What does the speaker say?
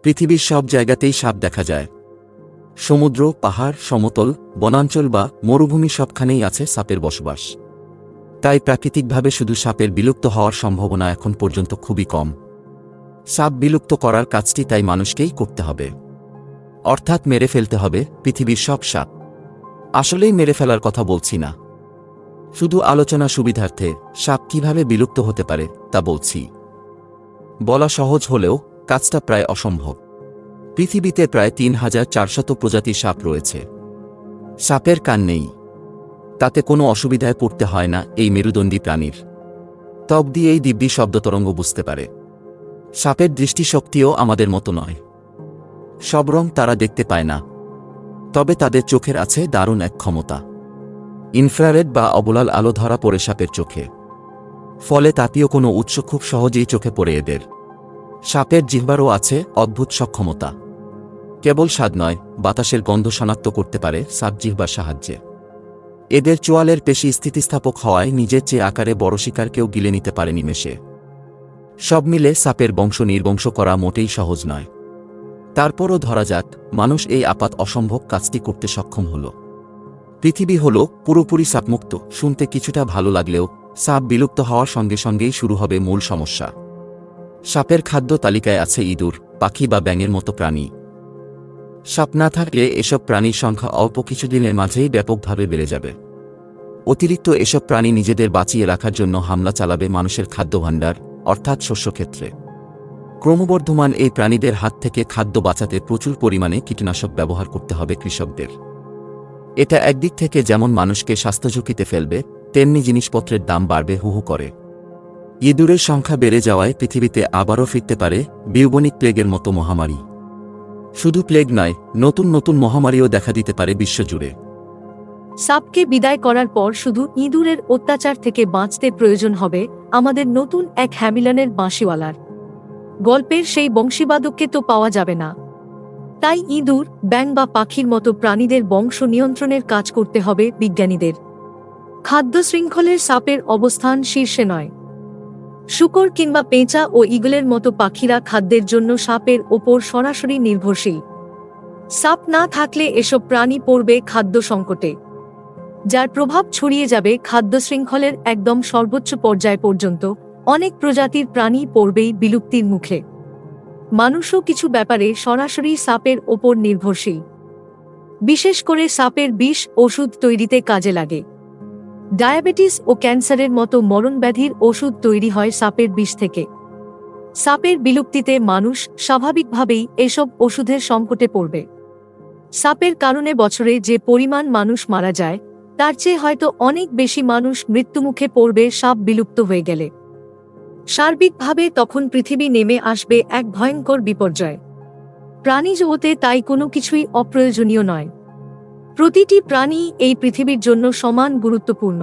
পৃথিবীর সব জায়গাতেই সাপ দেখা যায়। সমুদ্র, পাহাড়, সমতল, বনাঞ্চল বা মরুভূমি সবখানেই আছে সাপের বসবাস। তাই প্রাকৃতিকভাবে শুধু সাপের বিলুপ্ত হওয়ার সম্ভাবনা এখন পর্যন্ত খুবই কম। সাপ বিলুপ্ত করার কাজটি তাই মানুষকেই করতে হবে, অর্থাৎ মেরে ফেলতে হবে পৃথিবীর সব সাপ। আসলেই মেরে ফেলার কথা বলছি না, শুধু আলোচনা সুবিধার্থে সাপ কিভাবে বিলুপ্ত হতে পারে তা বলছি। বলা সহজ হলেও কাজটা প্রায় অসম্ভব। পৃথিবীতে প্রায় ৩,৪০০ প্রজাতির সাপ রয়েছে। সাপের কান নেই, তাতে কোনো অসুবিধায় পড়তে হয় না এই মেরুদণ্ডী প্রাণীর। ত্বক দিয়েই দিব্যি শব্দতরঙ্গ বুঝতে পারে। সাপের দৃষ্টিশক্তিও আমাদের মতো নয়, সব রং তারা দেখতে পায় না। তবে তাদের চোখের আছে দারুণ এক ক্ষমতা। ইনফ্রারেড বা অবলাল আলো ধরা পড়ে সাপের চোখে, ফলে তাপীয় কোনো উৎস খুব সহজেই চোখে পড়ে এদের। সাপের জিহ্বারও আছে অদ্ভুত সক্ষমতা। কেবল স্বাদ নয়, বাতাসের গন্ধ শনাক্ত করতে পারে সাপ জিহ্বার সাহায্যে। এদের চোয়ালের পেশি স্থিতিস্থাপক হওয়ায় নিজের চেয়ে আকারে বড় শিকারকেও গিলে নিতে পারে নিমেষে। সব মিলে সাপের বংশ নির্বংশ করা মোটেই সহজ নয়। তারপরও ধরা যাক মানুষ এই আপাত অসম্ভব কাজটি করতে সক্ষম হল। পৃথিবী হল পুরোপুরি সাপমুক্ত। শুনতে কিছুটা ভালো লাগলেও সাপ বিলুপ্ত হওয়ার সঙ্গে সঙ্গেই শুরু হবে মূল সমস্যা। সাপের খাদ্য তালিকায় আছে ইঁদুর, পাখি বা ব্যাঙের মতো প্রাণী। সাপ না থাকলে এসব প্রাণীর সংখ্যা অল্প কিছুদিনের মাঝেই ব্যাপকভাবে বেড়ে যাবে। অতিরিক্ত এসব প্রাণী নিজেদের বাঁচিয়ে রাখার জন্য হামলা চালাবে মানুষের খাদ্যভাণ্ডার অর্থাৎ শস্যক্ষেত্রে। ক্রমবর্ধমান এই প্রাণীদের হাত থেকে খাদ্য বাঁচাতে প্রচুর পরিমাণে কীটনাশক ব্যবহার করতে হবে কৃষকদের। এটা একদিক থেকে যেমন মানুষকে স্বাস্থ্যঝুঁকিতে ফেলবে, তেমনি জিনিসপত্রের দাম বাড়বে হু হু করে। ইঁদুরের সংখ্যা বেড়ে যাওয়ায় পৃথিবীতে আবারও ফিরতে পারে বিউবনিক প্লেগের মতো মহামারী। শুধু প্লেগ নয়, নতুন নতুন মহামারীও দেখা দিতে পারে বিশ্বজুড়ে। সাপকে বিদায় করার পর শুধু ইঁদুরের অত্যাচার থেকে বাঁচতে প্রয়োজন হবে আমাদের নতুন এক হ্যামিলনের বাঁশিওয়ালার। গল্পের সেই বংশীবাদককে তো পাওয়া যাবে না। তাই ইঁদুর, ব্যাঙ বা পাখির মতো প্রাণীদের বংশ নিয়ন্ত্রণের কাজ করতে হবে বিজ্ঞানীদের। খাদ্য শৃঙ্খলের সাপের অবস্থান শীর্ষে নয়। শূকর কিংবা পেঁচা ও ঈগলের মতো পাখিরা খাদ্যের জন্য সাপের ওপর সরাসরি নির্ভরশীল। সাপ না থাকলে এসব প্রাণী পড়বে খাদ্য সংকটে, যার প্রভাব ছড়িয়ে যাবে খাদ্য শৃঙ্খলের একদম সর্বোচ্চ পর্যায় পর্যন্ত। অনেক প্রজাতির প্রাণী পড়বেই বিলুপ্তির মুখে। মানুষও কিছু ব্যাপারে সরাসরি সাপের ওপর নির্ভরশীল। বিশেষ করে সাপের বিষ ওষুধ তৈরিতে কাজে লাগে। ডায়াবেটিস ও ক্যান্সারের মতো মরণব্যাধির ওষুধ তৈরি হয় সাপের বিষ থেকে। সাপের বিলুপ্তিতে মানুষ স্বাভাবিকভাবেই এসব ওষুধের সংকটে পড়বে। সাপের কারণে বছরে যে পরিমাণ মানুষ মারা যায়, তার চেয়ে হয়তো অনেক বেশি মানুষ মৃত্যুমুখে পড়বে সাপ বিলুপ্ত হয়ে গেলে। সার্বিকভাবে তখন পৃথিবী নেমে আসবে এক ভয়ঙ্কর বিপর্যয়। প্রাণীজগতে তাই কোনো কিছুই অপ্রয়োজনীয় নয়। প্রতিটি প্রাণী এই পৃথিবীর জন্য সমান গুরুত্বপূর্ণ।